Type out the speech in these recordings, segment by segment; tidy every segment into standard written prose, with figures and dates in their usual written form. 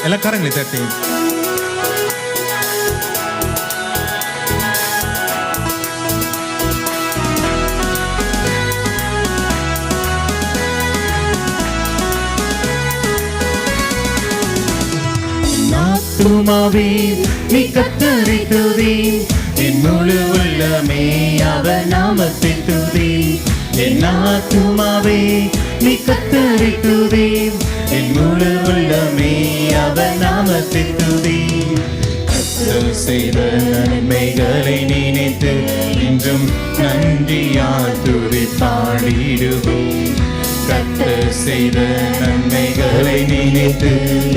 எல்லா கரங்களை தட்டி ஆத்துமாவே நீ கர்த்தரை துதி, என் முழு உள்ளமே அவர் நாமத்தை துதி. என் ஆத்துமாவே நீ கர்த்தரை துதி, என் முழு உள்ளமே அவர் நாமத்தை துதி. கர்த்தர் செய்த நன்மைகளை நினைத்து இன்றும் நன்றியால் துதி பாடிடுவோம். கர்த்தர் செய்த நன்மைகளை நினைத்து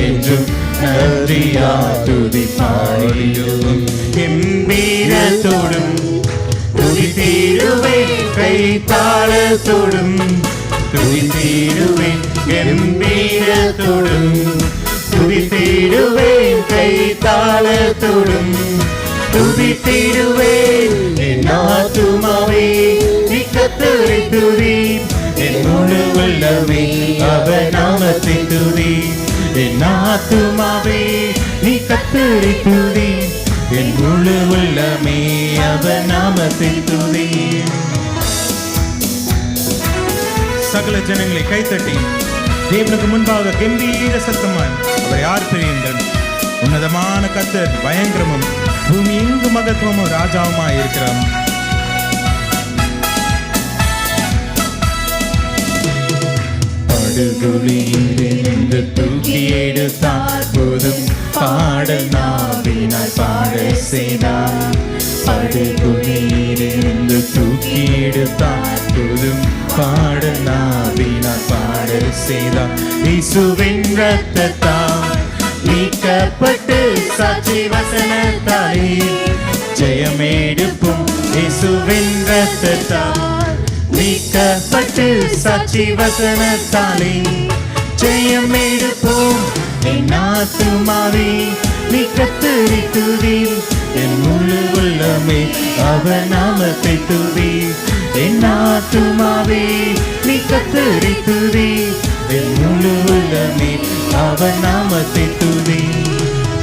என்றும் நன்றியால் துதி பாடிடுவோம். கம்பீரத்தோடும் துதித்திடுவேன், கைத்தாளத்தோடும் துதித்திடுவேன். கம்பீரத்தோடும் துதித்திடுவேன், கைத்தாளத்தோடும் துதித்திடுவேன். என் ஆத்துமாவே நீ கர்த்தரை துதி, என் முழு உள்ளமே அவர் நாமத்தை துதி. என் ஆத்துமாவே நீ கர்த்தரை துதி, என் முழு உள்ளமே அவர் நாமத்தை துதி. சகல ஜனங்களை கைத்தட்டி தேவனுக்கு முன்பாக கம்பீர சத்தமாய் அவரை ஆர்ப்பரியுங்கள். உன்னதமான கர்த்தர் பயங்கரமும் பூமி எங்கு மகத்துவமும் ராஜாவுமாய் இருக்கிறார். படுகுழியிலிருந்து தூக்கி எடுத்தார், போதும் பாடல் நாவினால் பாட செய்தார். படுகுழியிலிருந்து தூக்கி எடுத்தார், போதும் பாடல் நாவினால் பாட செய்தார். இயேசுவின் இரத்தத்தால் மீட்கப்பட்டு சாட்சி வசனத்தாலே ஜெயமெடுப்போம். இயேசுவின் இரத்தத்தால் மீட்கப்பட்டு சாட்சி வசனத்தாலே ஜெயமெடுப்போம். என் ஆத்துமாவே நீ கர்த்தரை துதி, என் முழு உள்ளமே அவர் நாமத்தை துதி. என் ஆத்துமாவே நீ கர்த்தரை துதி, என் முழு உள்ளமே அவர் நாமத்தை துதி.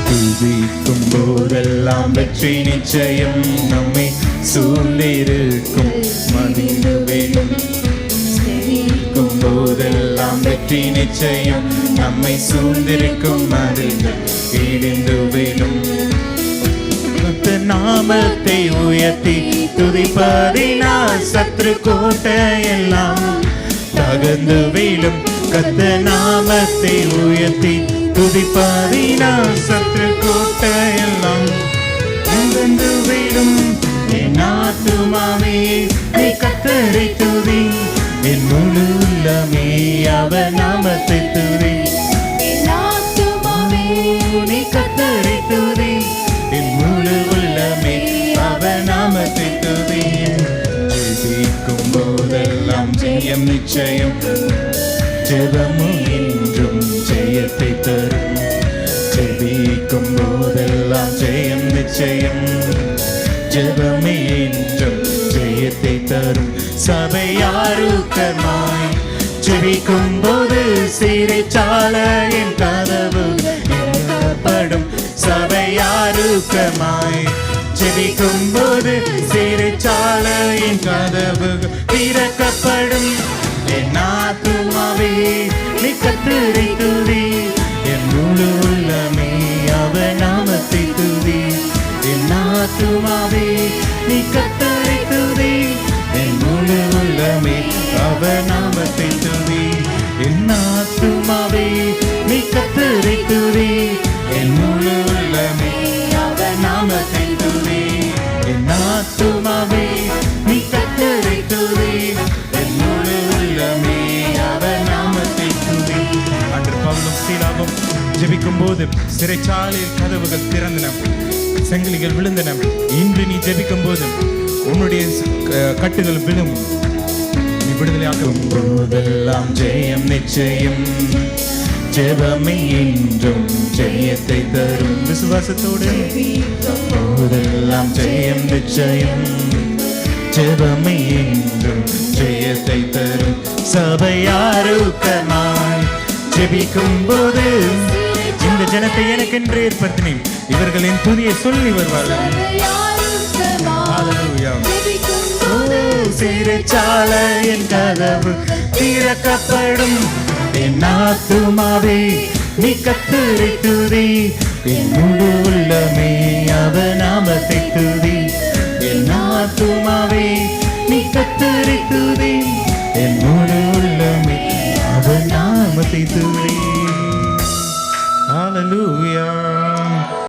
துதிக்கும் போதெல்லாம் வெற்றி நிச்சயம் நம்மை சூழ்ந்திருக்கும். மதிந்து வேணும் துதிக்கும் போதெல்லாம் வெற்றி நிச்சயம் நம்மை சூழ்ந்திருக்கும். அதில் இடிந்து வேணும் நாமத்தை உயர்த்தி துதிப்பதினால் சத்ரு கோட்டையெல்லாம் தகர்ந்து வீழும். கர்த்த நாமத்தை உயர்த்தி துதிப்பதினால் சத்ரு கோட்டையெல்லாம் தகர்ந்து வீழும். என் ஆத்துமாவே நீ கர்த்தரை துதி, என் முழு உள்ளமே அவர் நாமத்தை துதி. என் ஆத்துமாவே நீ கர்த்தரை துதி, என் முழு உள்ளமே அவர் நாமத்தை துதி. ஜெபிக்கும் போதெல்லாம் ஜெயம் நிச்சயம், ஜெபமும் என்றும் ஜெயத்தை தரும். ஜெபிக்கும் போதெல்லாம் ஜெயம் நிச்சயம், ஜெபமே என்றும் ஜெயத்தை தரும். சபையாருக்கமாய் ஜெபிக்கும் போது சிறைச்சாலையின் கதவு திறக்கப்படும். சபையாருக்கமாய் ஜெபிக்கும் போது சிறைச்சாலையின் கதவு திறக்கப்படும். என் ஆத்துமாவே நீ கர்த்தரை துதி, என் முழு உள்ளமே அவர் நாமத்தை துதி. என் ஆத்துமாவே நீ கர்த்தரை துதி, என் முழு உள்ளமே அவர் நாமத்தை துதி. என் ஆத்துமாவே நீ கர்த்தரை துதி, என் முழு உள்ளமே அவர் நாமத்தை துதி. என் ஆத்துமாவே நீ கர்த்தரை துதி, என் முழு உள்ளமே அவர் நாமத்தை துதி. அன்று பவுலும் சீலாவும் ஜெபிக்கும் போது சிறைச்சாலையில் கதவுகள் திறந்தன, செங்கலிகள் விழுந்தன. இன்று நீ ஜெபிக்கும் போது உன்னுடைய கட்டுகள் விழும், நீ விடுதலையாக்கும் போதெல்லாம் ஜெயம் நிச்சயம், ஜெபமே என்றும் ஜெயத்தை தரும். விசுவாசத்தோடு போதெல்லாம் ஜெயம் நிச்சயம், ஜெபமே என்றும் ஜெயத்தை தரும். சபையாருக்கமாய் ஜெபிக்கும் போது இந்த ஜனத்தை எனக்கென்று ஏற்படுத்தினேன். இவர்கள் என் துதியை சொல்லி வருவார்கள். Hallelujah. சிறைச்சாலையின் கதவு திறக்கப்படும். என் ஆத்துமாவே நீ கர்த்தரை துதி. என் முழு உள்ளமே அவர் நாமத்தை துதி. என் ஆத்துமாவே நீ கர்த்தரை